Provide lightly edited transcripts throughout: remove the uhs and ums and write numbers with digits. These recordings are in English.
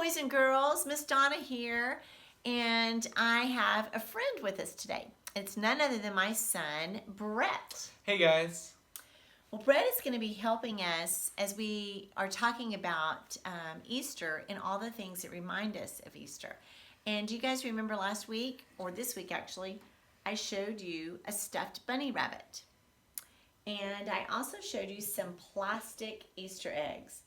boys and girls. Miss Donna here, and I have a friend with us today. It's none other than my son, Brett. Hey guys. Well, Brett is going to be helping us as we are talking about Easter and all the things that remind us of Easter. And do you guys remember last week, or this week actually, I showed you a stuffed bunny rabbit. And I also showed you some plastic Easter eggs.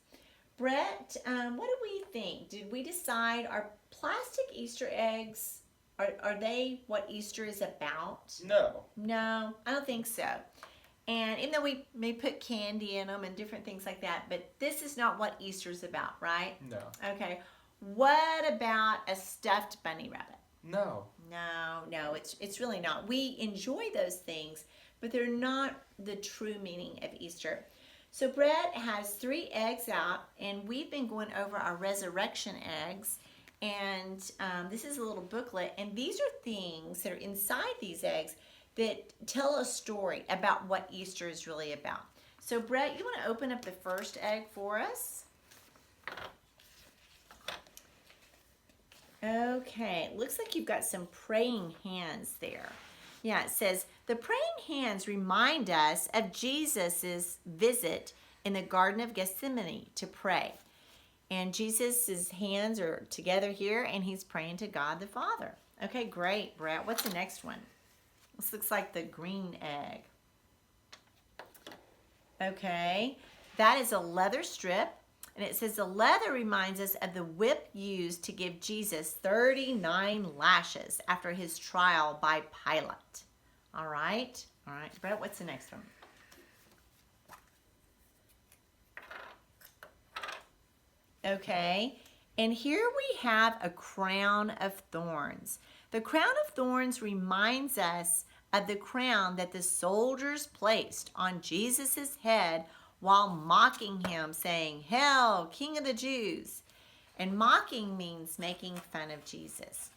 Brett, what do we think? Did we decide are plastic Easter eggs, are they what Easter is about? No. No, I don't think so. And even though we may put candy in them and different things like that, but this is not what Easter is about, right? No. Okay. What about a stuffed bunny rabbit? No. No, it's really not. We enjoy those things, but they're not the true meaning of Easter. So Brett has 3 eggs out, and we've been going over our resurrection eggs. And this is a little booklet, and these are things that are inside these eggs that tell a story about what Easter is really about. So Brett, you want to open up the first egg for us? Okay, it looks like you've got some praying hands there. Yeah, it says, the praying hands remind us of Jesus's visit in the Garden of Gethsemane to pray. And Jesus's hands are together here, and he's praying to God the Father. Okay, great, Brett. What's the next one? This looks like the green egg. Okay, that is a leather strip. And it says the leather reminds us of the whip used to give Jesus 39 lashes after his trial by Pilate. All right, Brett, what's the next one? Okay, and here we have a crown of thorns. The crown of thorns reminds us of the crown that the soldiers placed on Jesus's head while mocking him, saying, "Hail, King of the Jews." And mocking means making fun of Jesus.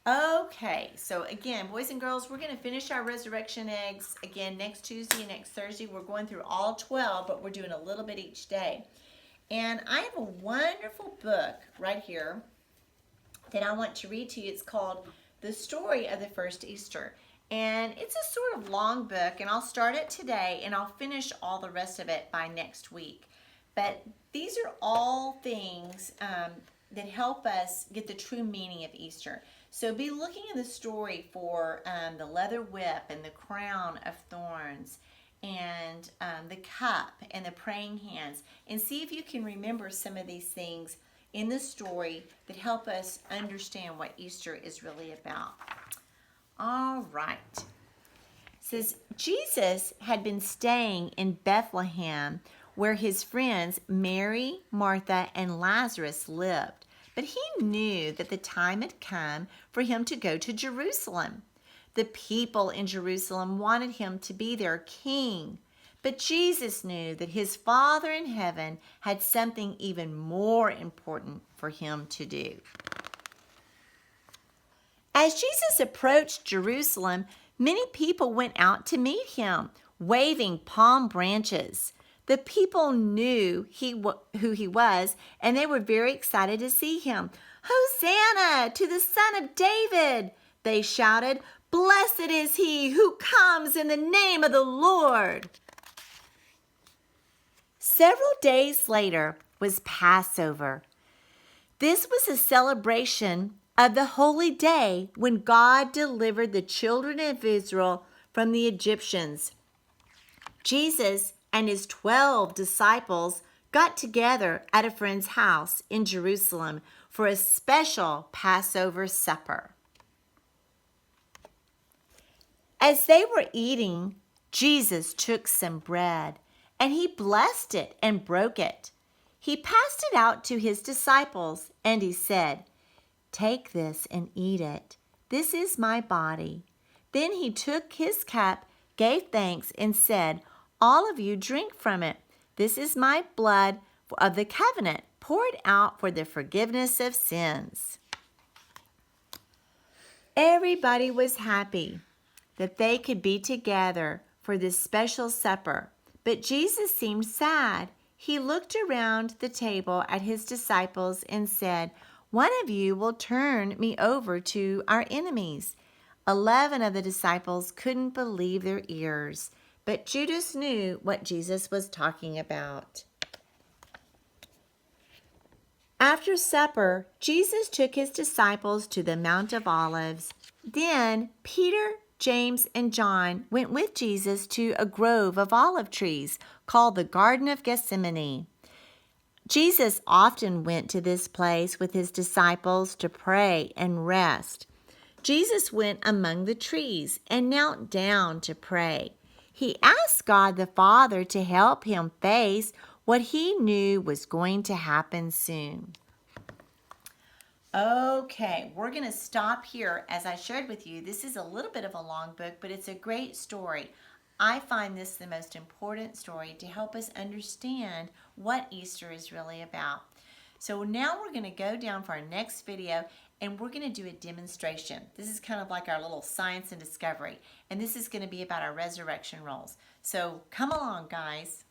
Okay, so again, boys and girls, we're going to finish our resurrection eggs again next Tuesday and next Thursday. We're going through all 12, but we're doing a little bit each day. And I have a wonderful book right here that I want to read to you. It's called The Story of the First Easter. And it's a sort of long book, and I'll start it today, and I'll finish all the rest of it by next week. But these are all things that help us get the true meaning of Easter. So be looking in the story for the leather whip and the crown of thorns and the cup and the praying hands, and see if you can remember some of these things in the story that help us understand what Easter is really about. All right. It says, Jesus had been staying in Bethlehem where his friends Mary, Martha, and Lazarus lived. But he knew that the time had come for him to go to Jerusalem. The people in Jerusalem wanted him to be their king. But Jesus knew that his Father in heaven had something even more important for him to do. As Jesus approached Jerusalem, many people went out to meet him, waving palm branches. The people knew who he was, and they were very excited to see him. "Hosanna to the Son of David!" they shouted. "Blessed is he who comes in the name of the Lord." Several days later was Passover. This was a celebration of the holy day when God delivered the children of Israel from the Egyptians. Jesus and his 12 disciples got together at a friend's house in Jerusalem for a special Passover supper. As they were eating, Jesus took some bread, and he blessed it and broke it. He passed it out to his disciples, and he said, "Take this and eat it. This is my body." Then he took his cup, gave thanks, and said, "All of you drink from it. This is my blood of the covenant, poured out for the forgiveness of sins." Everybody was happy that they could be together for this special supper, but Jesus seemed sad. He looked around the table at his disciples and said, "One of you will turn me over to our enemies." 11 of the disciples couldn't believe their ears, but Judas knew what Jesus was talking about. After supper, Jesus took his disciples to the Mount of Olives. Then Peter, James, and John went with Jesus to a grove of olive trees called the Garden of Gethsemane. Jesus often went to this place with his disciples to pray and rest. Jesus went among the trees and knelt down to pray. He asked God the Father to help him face what he knew was going to happen soon. Okay, we're going to stop here. As I shared with you, this is a little bit of a long book, but it's a great story. I find this the most important story to help us understand what Easter is really about. So now we're going to go down for our next video and we're going to do a demonstration. This is kind of like our little science and discovery, and this is going to be about our resurrection rolls. So come along, guys.